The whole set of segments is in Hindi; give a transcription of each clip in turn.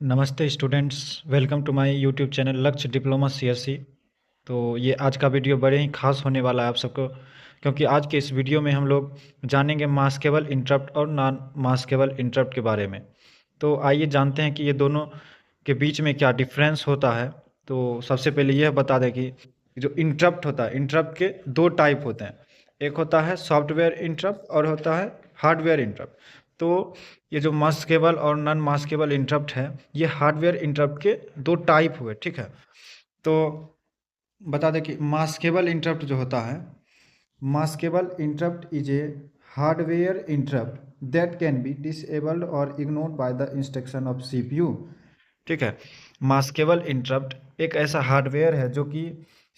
नमस्ते students, welcome to my YouTube channel Lakshya diploma CSC. तो ये आज का वीडियो बड़े ही खास होने वाला है आप सबको, क्योंकि आज के इस वीडियो में हम लोग जानेंगे मास्केबल इंटरप्ट और नॉन मास्केबल इंटरप्ट के बारे में। तो आइए जानते हैं कि ये दोनों के बीच में क्या डिफरेंस होता है। तो सबसे पहले यह बता दें कि जो इंटरप्ट होता है, इंटरप्ट के दो टाइप होते हैं। एक होता है सॉफ्टवेयर इंटरप्ट और होता है हार्डवेयर इंटरप्ट। तो ये जो मास्केबल और नॉन मास्केबल इंटरप्ट है, ये हार्डवेयर इंटरप्ट के दो टाइप हुए, ठीक है। तो बता दें कि मास्केबल इंटरप्ट जो होता है, maskable interrupt is a hardware interrupt that can be disabled और ignored by the instruction of CPU, ठीक है। मास्केबल इंटरप्ट एक ऐसा हार्डवेयर है जो कि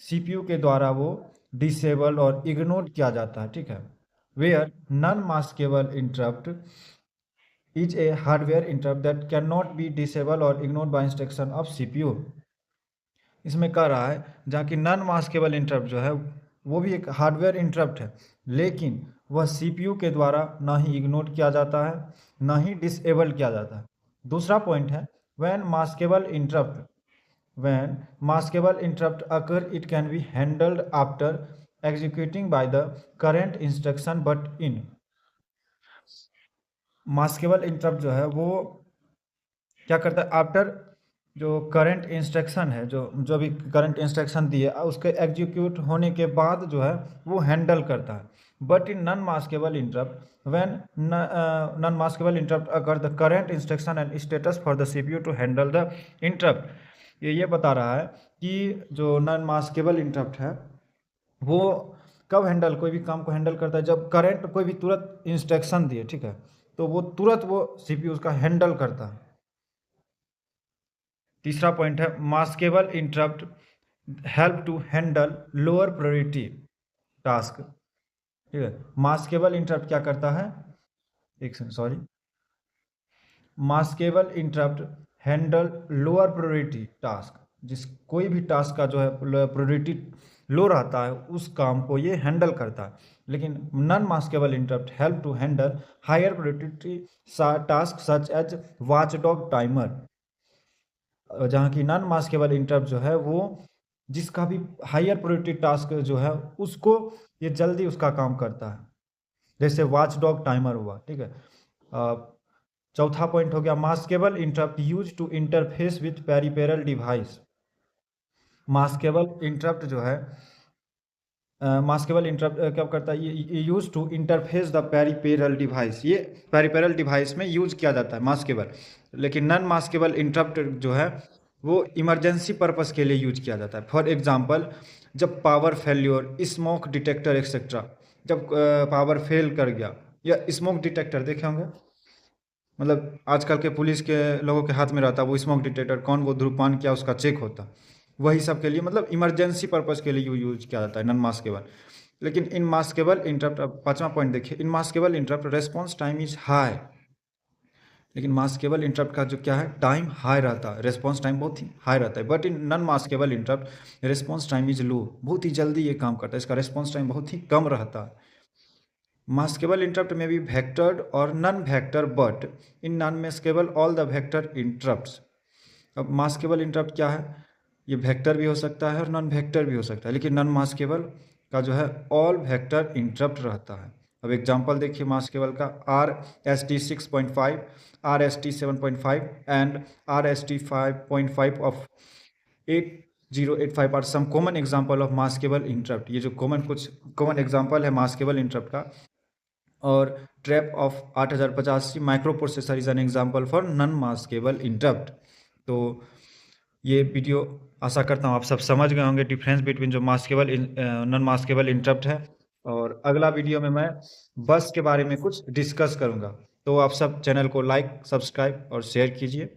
सीपीयू के द्वारा वो डिसेबल और इग्नोर किया जाता है, ठीक है। Where non maskable interrupt is a hardware interrupt that cannot be disabled or ignored by instruction of CPU। इसमें कह रहा है जहाँ की नॉन मास्केबल इंटरप्ट जो है वो भी एक हार्डवेयर इंटरप्ट है, लेकिन वह सीपीयू के द्वारा ना ही इग्नोर किया जाता है ना ही डिसेबल किया जाता है। दूसरा पॉइंट है when maskable interrupt occur it can be handled after executing by the current instruction, but in maskable interrupt जो है वो क्या करता है, आफ्टर जो करंट इंस्ट्रक्शन है, जो भी करंट इंस्ट्रक्शन दिए उसके एग्जीक्यूट होने के बाद जो है वो हैंडल करता है। But in non maskable interrupt when non maskable interrupt अगर the current instruction and status for the CPU to handle the interrupt. ये बता रहा है कि जो नॉन मास्केबल इंटरप्ट है वो कब हैंडल, कोई भी काम को हैंडल करता है जब करंट कोई भी तुरंत इंस्ट्रक्शन दिए, ठीक है, तो वो तुरंत वो सीपीयू उसका हैंडल करता है। तीसरा पॉइंट है maskable interrupt help to handle lower priority task, ठीक है। मास्केबल इंटरप्ट क्या करता है, एक second sorry, maskable interrupt handle lower priority task, जिस कोई भी टास्क का जो है प्रायोरिटी लो रहता है उस काम को ये हैंडल करता है। लेकिन non maskable interrupt help to handle higher priority task such as watchdog timer, जहाँ की नॉन मास्केबल इंटरप्ट जो है वो जिसका भी हायर प्रायोरिटी टास्क जो है उसको ये जल्दी उसका काम करता है, जैसे वॉच डॉग टाइमर हुआ, ठीक है। चौथा पॉइंट हो गया maskable interrupt use to interface with peripheral device. Maskable interrupt जो है मास्केबल इंटरप्ट क्या करता है, ये use to interface the peripheral device, ये पेरिफेरल डिवाइस में यूज किया जाता है मास्केबल। लेकिन नॉन मास्केबल इंटरप्ट जो है वो इमरजेंसी पर्पस के लिए यूज किया जाता है। फॉर एग्जांपल जब power failure, smoke detector etcetera, जब पावर फेल कर गया, या स्मोक डिटेक्टर देखे होंगे, मतलब आजकल के पुलिस के लोगों के हाथ में रहता है वो स्मोक डिटेक्टर, कौन वो धूम्रपान किया उसका चेक होता, वही सब के लिए मतलब इमरजेंसी पर्पस के लिए यूज किया जाता है नॉन मास्केबल। लेकिन इन मास्केबल इंटरप्ट, अब पांचवा पॉइंट देखिए, in maskable interrupt response time is high. लेकिन मास्केबल इंटरप्ट का जो क्या है, टाइम हाई रहता है, रेस्पॉन्स टाइम बहुत ही हाई रहता है। But in non maskable interrupt response time is low, बहुत ही जल्दी ये काम करता है, इसका रेस्पॉन्स टाइम बहुत ही कम रहता है। मास्केबल इंटरप्ट में भी वेक्टर्ड और non vector, but in non maskable all the vector interrupts. अब मास्केबल इंटरप्ट क्या है, ये वेक्टर भी हो सकता है और नॉन वेक्टर भी हो सकता है, लेकिन नॉन मास्केबल का जो है ऑल वेक्टर इंटरप्ट रहता है। अब एग्जांपल देखिए मास्केबल का, RST 6.5, RST 7.5 and RST 5.5 of 8085 are some common example of maskable interrupt. ये जो कुछ कॉमन एग्जांपल है मास्केबल इंटरप्ट का। और trap of 8085 microprocessor is an example for non maskable interrupt. तो ये वीडियो आशा करता हूँ आप सब समझ गए होंगे डिफरेंस बिटवीन जो मास्केबल नॉन मास्केबल इंटरप्ट है। और अगला वीडियो में मैं बस के बारे में कुछ डिस्कस करूँगा। तो आप सब चैनल को लाइक, सब्सक्राइब और शेयर कीजिए।